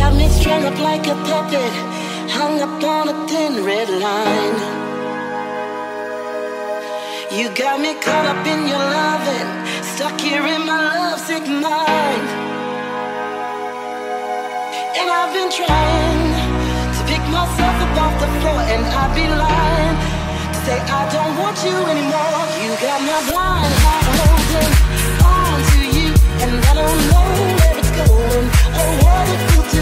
got me strung up like a puppet, hung up on a thin red line. You got me caught up in your loving, stuck here in my lovesick mind. And I've been trying to pick myself up off the floor, and I'd be lying to say I don't want you anymore. You got my blind heart holding on to you, and I don't know where it's going or what it feels